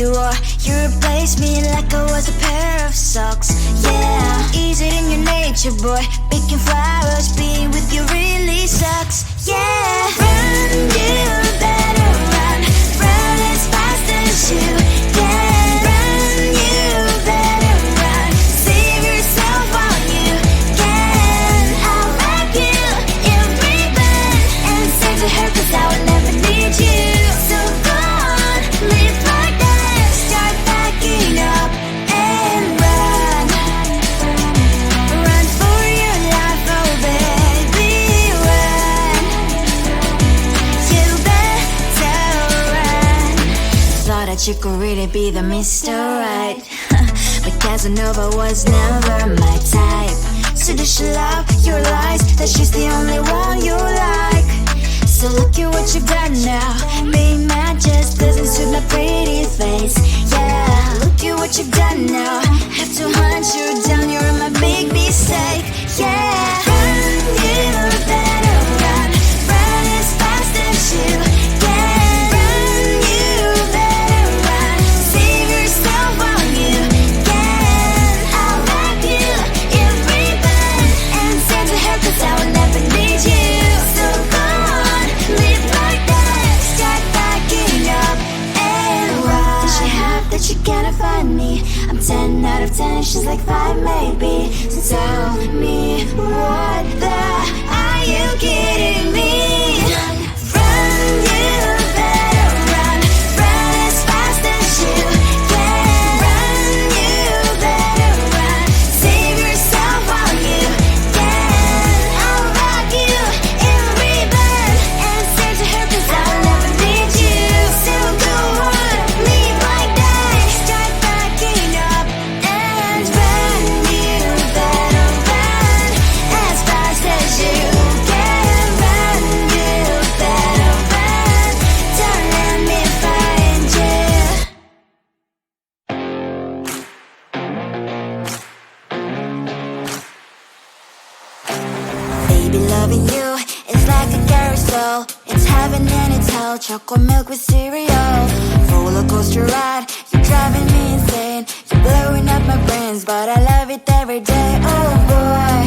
you are. You replaced me like I was a pair of socks. Yeah, is it in your nature, boy? Picking flowers, being with you really sucks. Yeah, run, you better run. Run as fast as you can. Run, you better run. Save yourself while you can. I'll wrap you in ribbon and send to her, 'cause I will never need you. So go on, live like that. Start backing up and run. Run for your life, oh baby, run. You better run. Thought that you could really be the Mr. Right, but Casanova was never my type. So does she love your lies, that she's the only one you like? So look at what you've done now. Being mad just doesn't suit my pretty face. Yeah, look at what you've done now. Have to hunt you down, you're my big mistake. Yeah, run, you better run. Run as fast as you can. Run, you better run. Save yourself while you can. I'll wrap you in ribbon and send to her, 'cause I will never need you. So go on, live like that. Start backing up and run. Does she have that you cannot find me? I'm 10 out of 10, she's like 5 maybe. So tell me, what the are you kidding me? Run, you better run. Run as fast as you can. Run, you better run. Save yourself while you can. I'll wrap you in ribbon and send to her, 'cause I will never need you. So go on, live like that. Start backing up and run. You better run as fast as you can. Run, you better run. Don't let me find you. Baby, loving you is like a carousel. It's heaven and it's hell. Chocolate milk with cereal. Roller coaster ride. You're driving me insane. You're blowing up my brains, but I love it every day. Oh boy,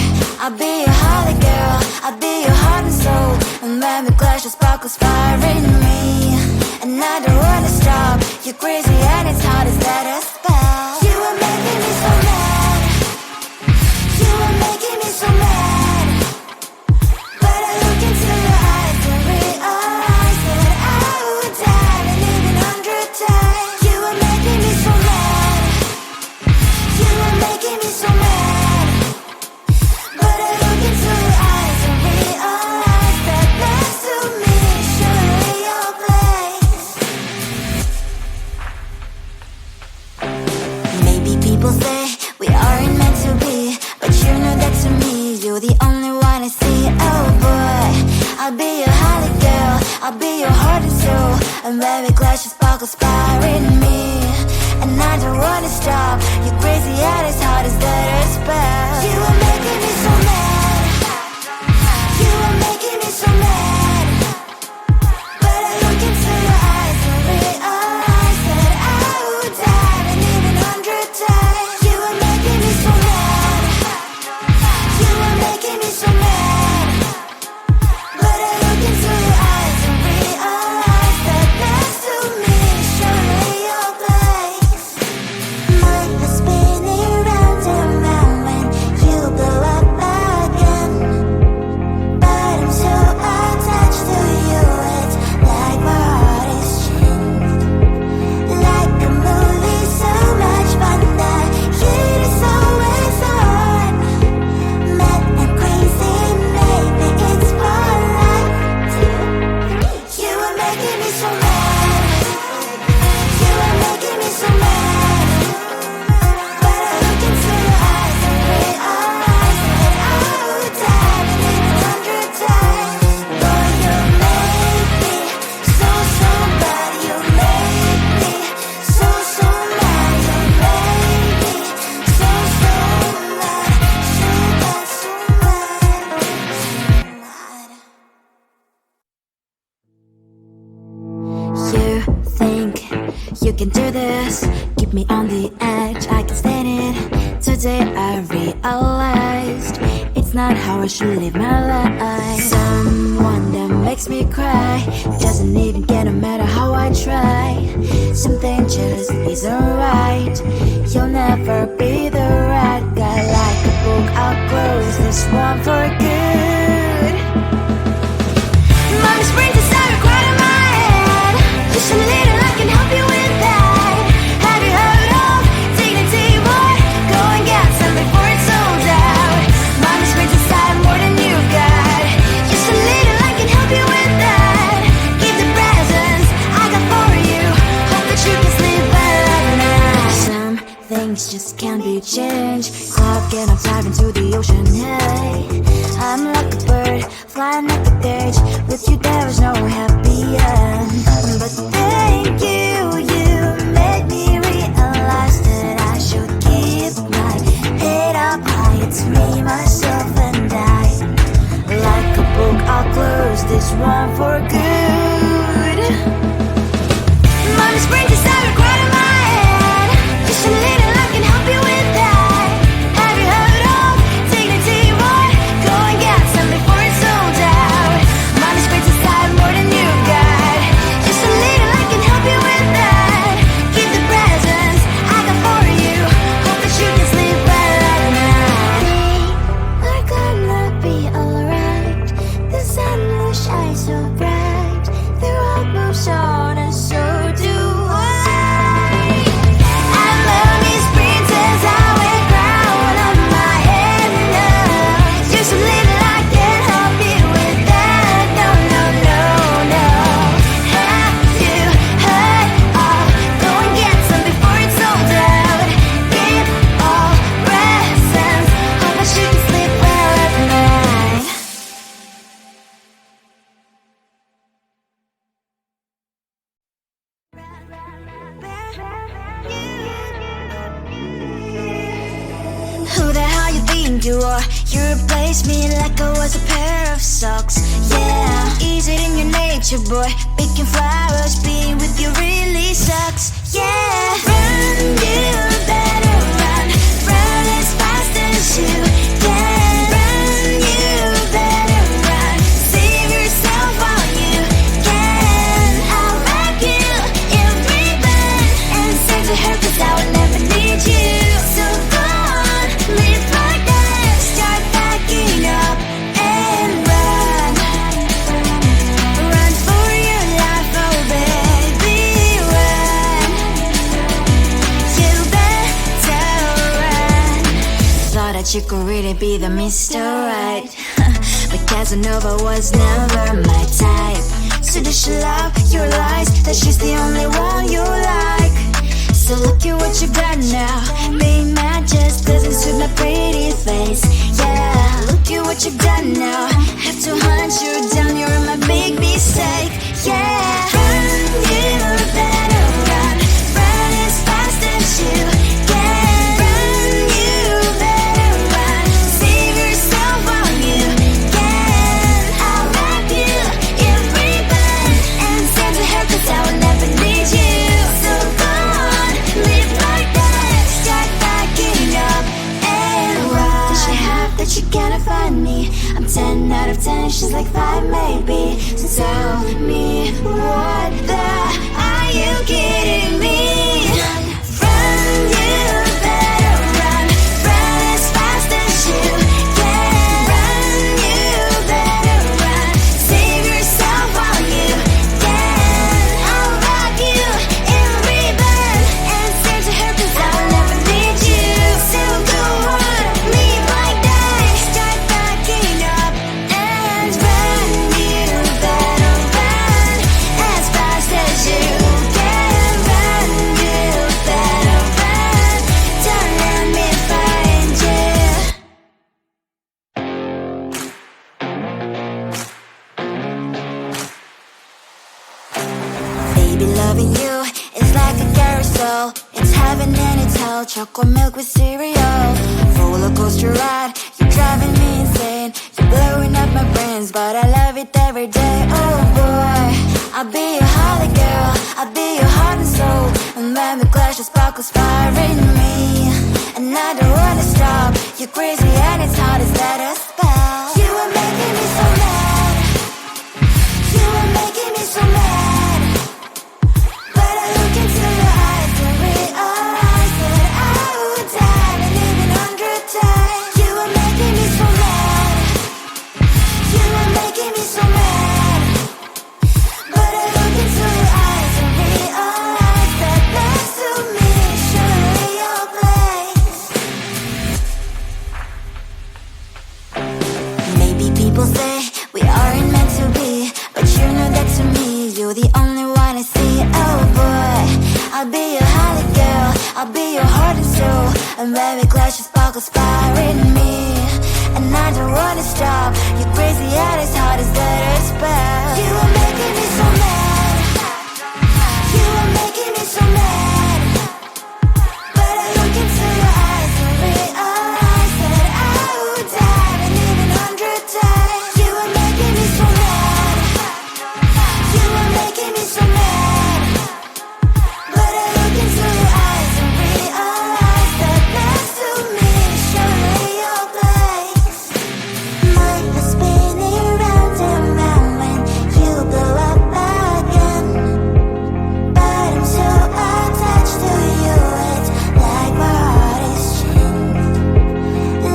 I'll be your holly girl. I'll be your heart and soul. And when we clash, the sparkles fire in me. And I don't wanna stop. You're crazy and it's hard as that a spell. You are making me so mad. You are making me so mad. But I look into your eyes and realize that I would die and live 100 times. You are making me so mad. You are making me so mad. But I look into your eyes and realize that next to me is surely your place. Maybe people say we aren't meant to be, but you know that to me, you're the only one I see. Oh boy, I'll be your holly girl. I'll be your heart and soul. And when we clash, the sparkles fire in me. And I don't wanna stop. You're crazy and as hard as that a spell. You are making me so mad. You are making me so mad. But I look into your eyes and realize that I would die and live 100 times. You are making me so mad. You are making me so mad. But I look into your eyes and realize that next to me is surely your place. Mind was spinning round and round when you blow up again. But I'm so can do this. Keep me on the edge, I can stand it. Today I realized it's not how I should live my life. Someone that makes me cry doesn't even get no matter how I try. Something just isn't right. You'll never be the right guy. Like a book, I'll close this one for good. Mommy's brains inside right in my head. Just a little, I can help you with that. Have you heard of dignity, boy? Go and get some before it's sold out. Mommy's brains inside more than you've got. Just a little, I can help you with that. Give the presents I got for you. Hope that you can sleep well at night. Some things just can't be changed. Clock and I'm diving into the ocean, hey. I'm like a bird, flying like a cage. With you there is no happy end. But thank you, you made me realize that I should keep my head up high. It's me, myself and I. Like a book, I'll close this one for good. Mommy's brains inside right in my head. Just a little, I can help you with that. Have you heard of dignity, boy? Go and get some before it's sold out. Mommy's brains inside more than you've got. Just a little, I can help you with that. Give the presents I got for you. Hope that you can sleep well at night. We're gonna be alright. The sun will shine so bright. The road moves on and so do I. I love these princess, I wear crown on my head now. Just a little, I can help you with that. No, no, no, no. Have you heard of? Go and get some before it's sold out. Give all presents. Hope that you can sleep well at night. Who the hell you think you are? You replaced me like I was a pair of socks. Yeah, is it in your nature, boy? Picking flowers, being with you really sucks. Yeah, run, you better run. Run as fast as you can. Run, you better run. Save yourself while you can. I'll wrap you in ribbon and send to her 'cause I will never need you. So go on, live like that. Start packing up and run. Run for your life, oh baby, run. You better run. Thought that you could really be the Mr. Right. But Casanova was never my type. So does she love your lies? That she's the only one you like. So look at what you got now. Being mad just doesn't suit my pretty face. Yeah, look at what you got now. Have to hunt you down, you're my big mistake. Yeah, run, you better run. Run as fast as you can. Run, you better run. Save yourself while you can. I'll wrap you in ribbon and send to her 'cause I will never need you. So go on, live like that. Start packing up and run. Does she have that she cannot find me? I'm 10 out of 10, she's like 5 maybe. So tell me, what the are you kidding me? Run, you better run. Run as fast as you can. Run, you better run. Save yourself while you can. I'll wrap you in ribbon and send to her 'cause I will never need you. So go on, live like that. Start packing up and run. You better run as fast as you can. Run, you better run. Don't let me find you. Baby, loving you is like a carousel. It's heaven and it's hell. Chocolate milk with cereal. Roller coaster ride. You're driving me insane. You're blowing up my brains, but I love it every day. Oh boy, I'll be your holly girl. I'll be your heart and soul. And sparkles fire in me, and I don't wanna stop. You're crazy and it's hard as let us spell. You are making me so mad. You are making me so mad. But I look into your eyes and realize that I would die and live 100 times. You are making me so mad. You are making me so mad. But I look into your eyes and realize that next to me is surely your place. Maybe people say we aren't meant to be, but you know that to me you're the only one I see. Oh boy, I'll be your holly girl, I'll be your heart and soul, and baby clash your sparkles fire in me, and I don't wanna stop. You're crazy and as hard as let her spell. You are making me so mad. You are making me so mad. But I look into your eyes and realize that I would die and live 100 times. You are making me so mad. You are making me so mad. But I look into your eyes and realize that next to me is surely your place. Mind is spinning round and round when you blow up again. But I'm so attached to you, it's like my heart is chained.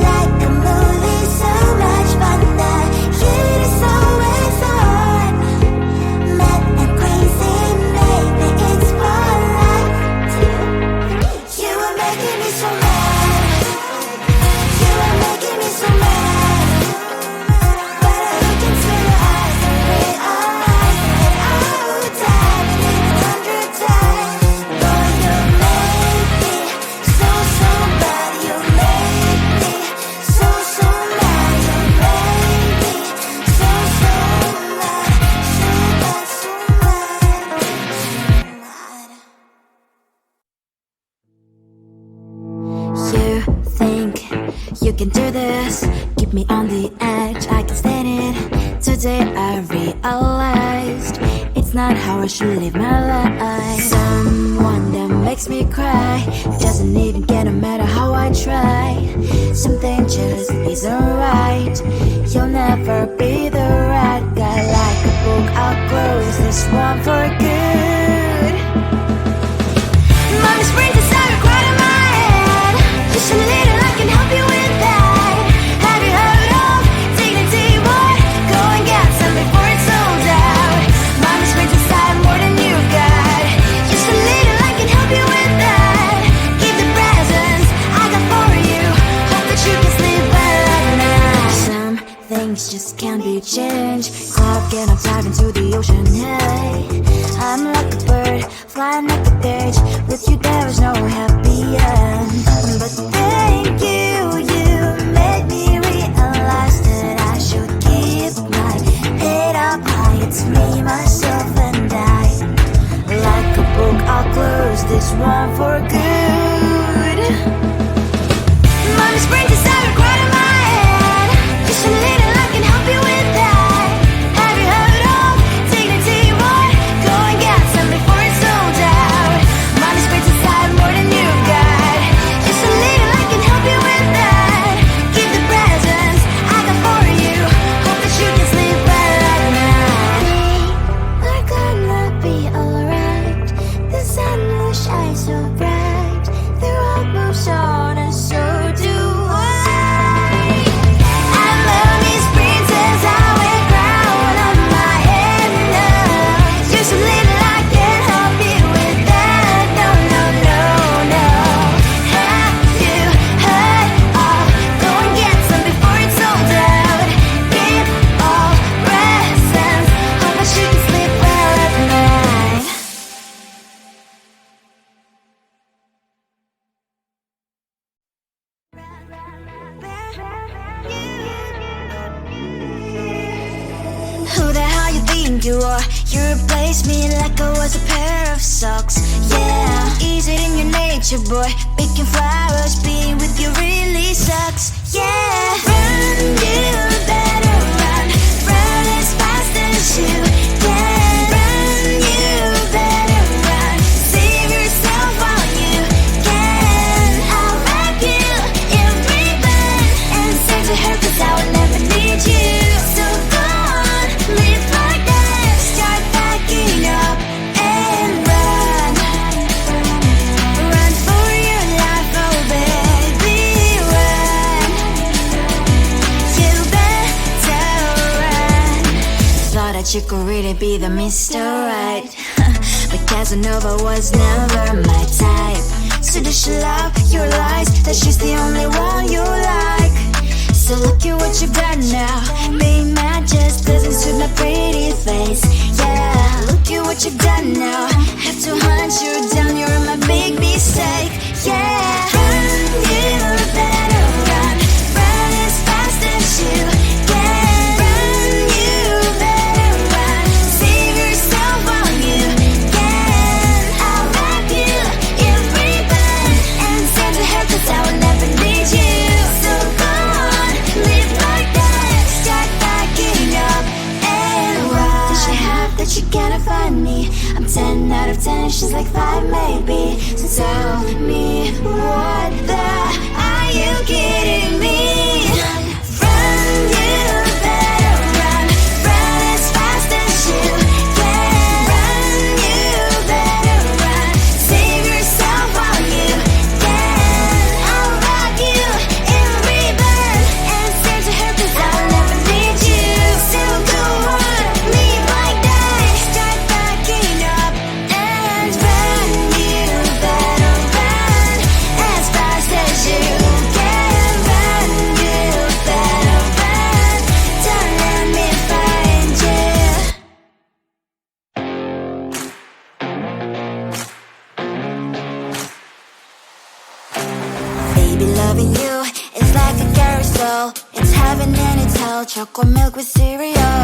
Like a movie, so much fun that it is always on. Mad and crazy, maybe it's for life too. You are making me so mad. You are making me so mad. But I look into your eyes and realize that I would die and live 100 times. Boy, you make me so, so bad. You make me so, so mad. You make me so, so mad. So bad, so mad, so mad. You think you can do this, keep me on the edge, I can stand it. Today I realized it's not how I should live my life. Someone that makes me cry doesn't even get no matter how I try. Something just isn't right. You'll never be the right guy. Like a book, I'll close this one for good. Mommy springs inside a quite in my head. Just a little, I can help you with that. Have you heard of dignity, boy? Go and get some before it's sold out. Mommy springs inside more than you've got. Just a little, I can help you with that. Keep the presents I got for you. Hope that you can sleep well at night. Some things just can't be changed. Clock and I'm diving to the ocean. Hey, I'm like a bird flying like a cage. With you there is no happy end. But thank you, you made me realize that I should keep my head up high. It's me, myself and I. Like a book, I'll close this one for good. Mommy springs inside a quite in my head. Just a little, I can help you with that. Have you heard of dignity, boy? Go and get some before it's sold out. Mommy springs inside more than you've got. Just a little, I can help you with that. Keep the presents I got for you. Hope that you can sleep well at night. We're gonna be alright. The sun will shine so bright. The road moves on and so do I. And lonely princess, I wear crown on my head now. Just a little, I can help you with that. No, no, no, no. Have you heard of? Go and get some before it's sold out. Give all presents. Hope that you can sleep well at night. Who the hell you think you are? You replaced me like I was a pair of socks. Yeah, is it in your nature, boy? Picking flowers, being with you really sucks. Yeah, run, you better run. Run as fast as you can. Run, you better run. Save yourself while you to be the Mr. Right. But Casanova was never my type. So does she love your lies? That she's the only one you like. So look at what you've done now. Being mad just doesn't suit my pretty face. Yeah, look at what you've done now. Have to hunt you down, you're my big mistake. Yeah, run, you better run. Run as fast as you can. Run, you better run. Save yourself while you can. I'll wrap you in ribbon and send to her, 'cause I will never need you. So go on, live like that. Start backing up and run. Does she have that you cannot find me? I'm 10 out of 10 and she's like 5 maybe. So tell me, what the, are you kidding me? Run, you better run. Run as fast as you can. Run, you better run. Save yourself while you can. I'll wrap you in ribbon and send to her, 'cause I'll never need you. So go on, leave like that. Start backing up and run. You better run as fast as you can. Run, you better run. Don't let me find you. Baby, loving you is like a carousel. It's heaven and it's hell. Chocolate milk with cereal.